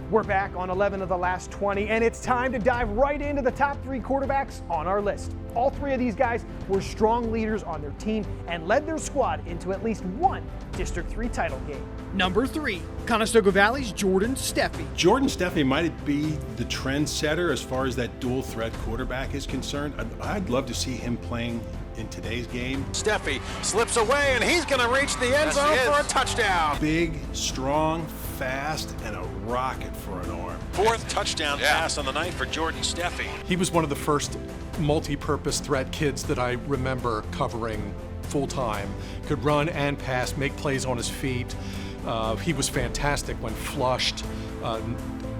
We're back on 11 of the last 20, and it's time to dive right into the top 3 quarterbacks on our list. All 3 of these guys were strong leaders on their team and led their squad into at least one District 3 title game. Number 3, Conestoga Valley's Jordan Steffi. Jordan Steffi might be the trendsetter as far as that dual threat quarterback is concerned. I'd love to see him playing in today's game. Steffi slips away, and he's going to reach the end zone for a touchdown. Big, strong, fast, and a rocket for an arm. 4th touchdown pass on the night for Jordan Steffi. He was one of the first multi-purpose threat kids that I remember covering full-time. Could run and pass, make plays on his feet. He was fantastic when flushed.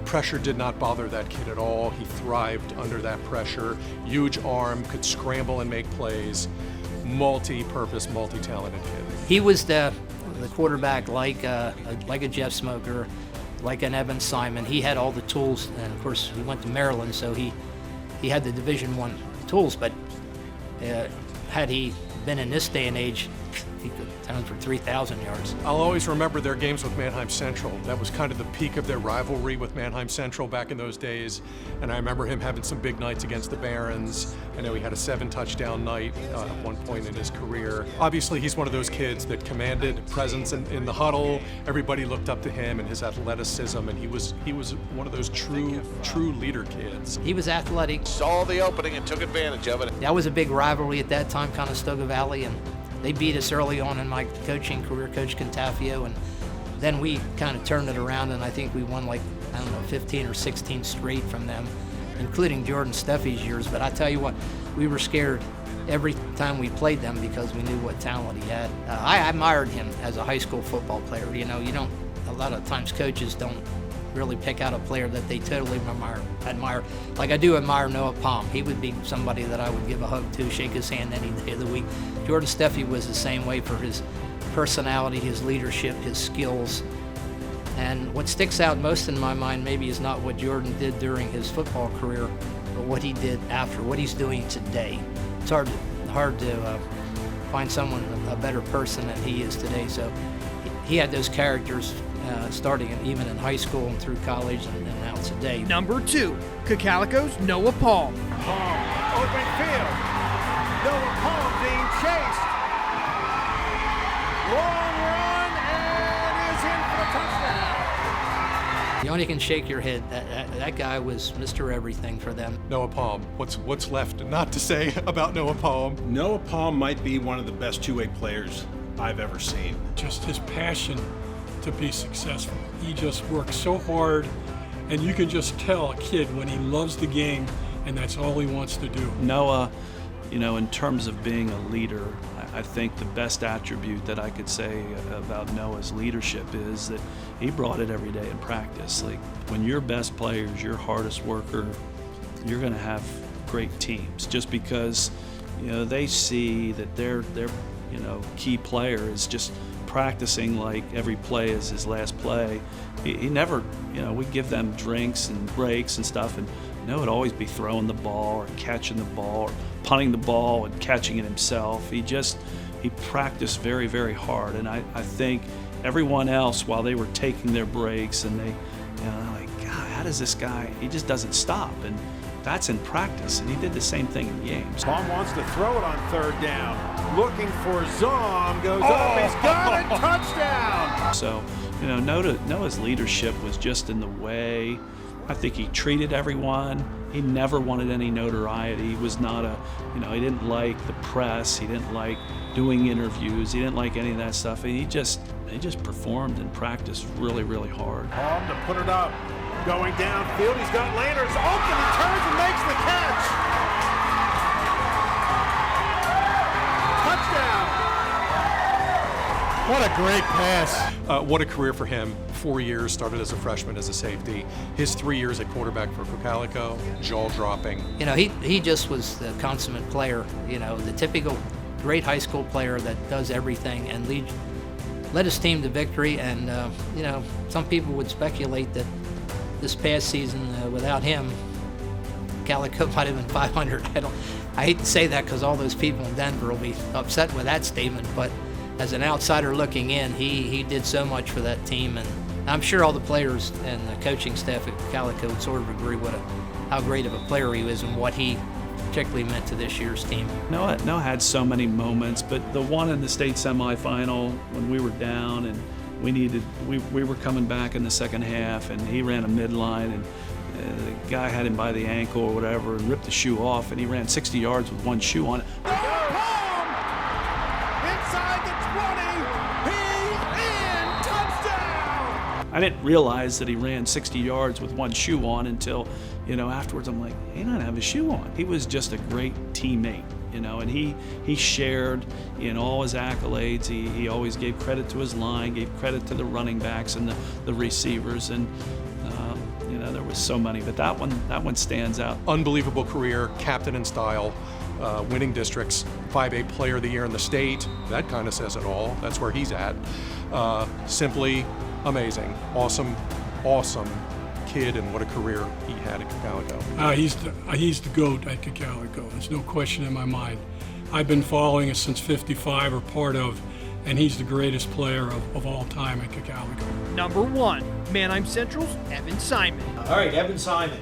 Pressure did not bother that kid at all. He thrived under that pressure. Huge arm, could scramble and make plays. Multi-purpose, multi-talented kid. He was the quarterback like a Jeff Smoker, like an Evan Simon. He had all the tools, and of course he went to Maryland, so he had the Division I tools. But had he been in this day and age, he could turn for 3,000 yards. I'll always remember their games with Manheim Central. That was kind of the peak of their rivalry with Manheim Central back in those days. And I remember him having some big nights against the Barons. I know he had a 7-touchdown night at one point in his career. Obviously, he's one of those kids that commanded presence in the huddle. Everybody looked up to him and his athleticism, and he was one of those true leader kids. He was athletic. Saw the opening and took advantage of it. That was a big rivalry at that time, Conestoga Valley, and they beat us early on in my coaching career, Coach Contafio, and then we kind of turned it around, and I think we won 15 or 16 straight from them, including Jordan Steffi's years. But I tell you what, we were scared every time we played them because we knew what talent he had. I admired him as a high school football player. You know, a lot of times coaches don't really pick out a player that they totally admire. Like I do admire Noah Palm. He would be somebody that I would give a hug to, shake his hand any day of the week. Jordan Steffi was the same way for his personality, his leadership, his skills. And what sticks out most in my mind maybe is not what Jordan did during his football career, but what he did after, what he's doing today. It's hard to find someone a better person than he is today. So he had those characters starting even in high school and through college and now today. Number 2, Cocalico's Noah Palm. Palm, open field. Noah Palm being chased. Long run and is in for a touchdown. You only can shake your head. That guy was Mr. Everything for them. Noah Palm. What's left not to say about Noah Palm? Noah Palm might be one of the best two-way players I've ever seen. Just his passion to be successful. He just works so hard, and you can just tell a kid when he loves the game and that's all he wants to do. Noah, in terms of being a leader, I think the best attribute that I could say about Noah's leadership is that he brought it every day in practice. Like when your best players, your hardest worker, you're going to have great teams just because they see that their key player is just practicing like every play is his last play. He never, we give them drinks and breaks and stuff, and would always be throwing the ball or catching the ball or punting the ball and catching it himself. He practiced very, very hard, and I think everyone else, while they were taking their breaks and they, like, God, how does this guy, he just doesn't stop, and that's in practice, and he did the same thing in games. Palm wants to throw it on 3rd down. Looking for Zom, goes up, he's got it, touchdown! So, Noah's leadership was just in the way. I think he treated everyone. He never wanted any notoriety. He was not he didn't like the press. He didn't like doing interviews. He didn't like any of that stuff. And he just performed and practiced really, really hard. Palm to put it up. Going downfield, he's got Landers open, he turns and makes the catch. Touchdown. What a great pass. What a career for him. 4 years, started as a freshman as a safety. His 3 years at quarterback for Cocalico, jaw-dropping. He just was the consummate player, the typical great high school player that does everything and led his team to victory. And, some people would speculate that this past season, without him, Calico might have been 500. I hate to say that because all those people in Denver will be upset with that statement, but as an outsider looking in, he did so much for that team, and I'm sure all the players and the coaching staff at Calico would sort of agree how great of a player he was and what he particularly meant to this year's team. Noah had so many moments, but the one in the state semifinal when we were down and we were coming back in the second half, and he ran a midline, and the guy had him by the ankle or whatever and ripped the shoe off, and he ran 60 yards with one shoe on it. Inside the 20, he's in, touchdown! I didn't realize that he ran 60 yards with one shoe on until, afterwards I'm like, he doesn't have a shoe on. He was just a great teammate, and he shared in all his accolades. He always gave credit to his line, gave credit to the running backs and the receivers, and there was so many, but that one stands out. Unbelievable career, captain in style, winning districts, 5A player of the year in the state. That kind of says it all. That's where he's at. Simply amazing. Awesome kid, and what a career he had at Calico. He's the GOAT at Calico. There's no question in my mind. I've been following it since '55 or part of, and he's the greatest player of all time at Calico. Number 1, Manheim Central's Evan Simon. All right, Evan Simon.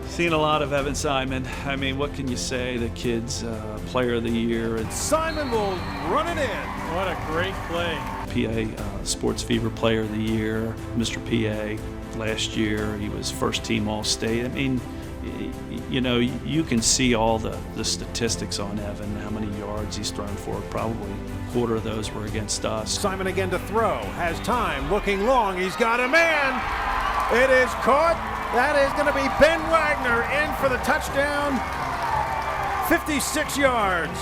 Seen a lot of Evan Simon. I mean, what can you say? The kid's player of the year. Simon will run it in. What a great play. PA Sports Fever Player of the Year, Mr. PA. Last year, he was first team All-State. I mean, you can see all the statistics on Evan, how many yards he's thrown for. Probably a quarter of those were against us. Simon again to throw. Has time. Looking long. He's got a man. It is caught. That is going to be Ben Wagner in for the touchdown. 56 yards.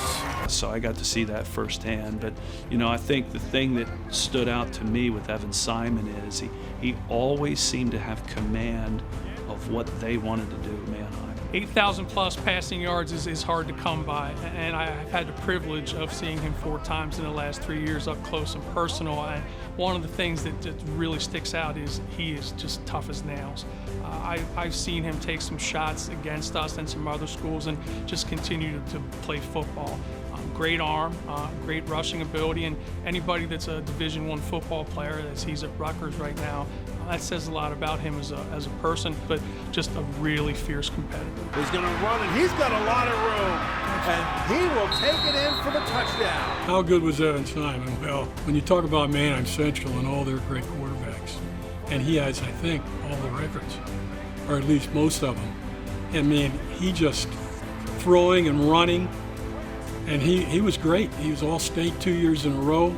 So I got to see that firsthand. But, I think the thing that stood out to me with Evan Simon is he always seemed to have command of what they wanted to do, Manheim. 8,000 plus passing yards is hard to come by, and I've had the privilege of seeing him 4 times in the last 3 years up close and personal. And one of the things that really sticks out is he is just tough as nails. I've seen him take some shots against us and some other schools and just continue to play football. Great arm, great rushing ability, and anybody that's a Division I football player, as he's at Rutgers right now, that says a lot about him as a person, but just a really fierce competitor. He's going to run, and he's got a lot of room, and he will take it in for the touchdown. How good was Evan Simon? Well, when you talk about Manheim Central and all their great quarterbacks, and he has, I think, all the records, or at least most of them. I mean, he just throwing and running, and he was great. He was All-State 2 years in a row,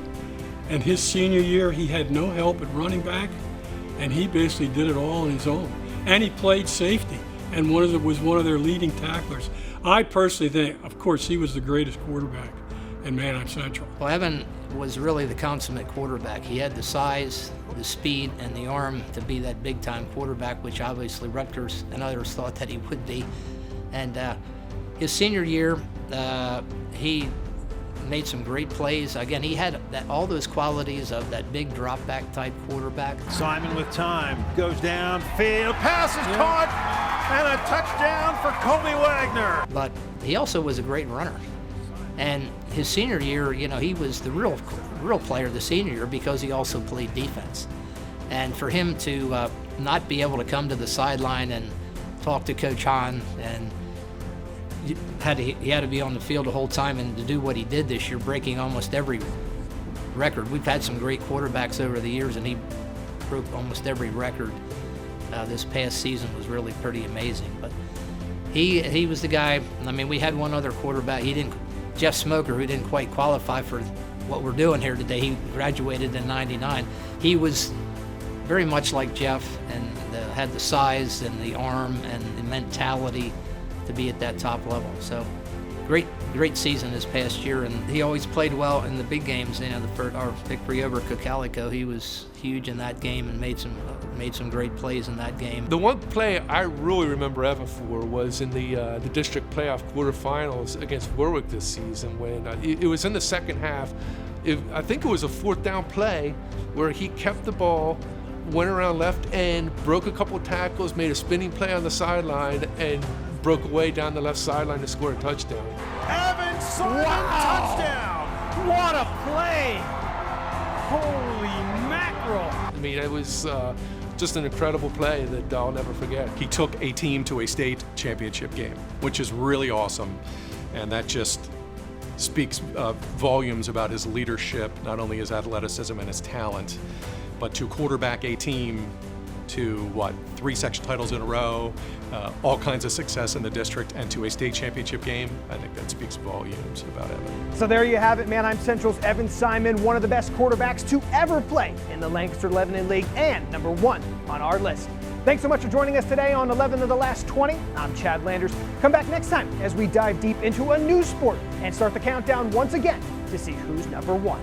and his senior year, he had no help at running back, and he basically did it all on his own. And he played safety, and was one of their leading tacklers. I personally think, of course, he was the greatest quarterback in Manheim Central. Well, Evan was really the consummate quarterback. He had the size, the speed, and the arm to be that big-time quarterback, which obviously Rutgers and others thought that he would be. And his senior year, he made some great plays. Again, he had all those qualities of that big drop-back type quarterback. Simon with time, goes downfield, pass is caught, and a touchdown for Colby Wagner. But he also was a great runner. And his senior year, he was the real player the senior year because he also played defense. And for him to not be able to come to the sideline and talk to Coach Hahn, and he had to be on the field the whole time, and to do what he did this year, breaking almost every record. We've had some great quarterbacks over the years, and he broke almost every record. This past season was really pretty amazing. But he was the guy. I mean, we had one other quarterback. Jeff Smoker, who didn't quite qualify for what we're doing here today. He graduated in '99. He was very much like Jeff, and had the size and the arm and the mentality to be at that top level. So great season this past year, and he always played well in the big games. Our victory over Calico, he was huge in that game and made some great plays in that game. The one play I really remember Evan for was in the district playoff quarterfinals against Warwick this season, when it was in the second half. I think it was a 4th down play where he kept the ball, went around left end, broke a couple tackles, made a spinning play on the sideline, and broke away down the left sideline to score a touchdown. Evan Simon, touchdown! What a play! Holy mackerel. I mean, it was just an incredible play that I'll never forget. He took a team to a state championship game, which is really awesome. And that just speaks volumes about his leadership, not only his athleticism and his talent, but to quarterback a team to 3 section titles in a row, all kinds of success in the district, and to a state championship game. I think that speaks volumes about Evan. So there you have it, Manheim Central's Evan Simon, one of the best quarterbacks to ever play in the Lancaster Lebanon League and #1 on our list. Thanks so much for joining us today on 11 of the last 20. I'm Chad Landers. Come back next time as we dive deep into a new sport and start the countdown once again to see who's #1.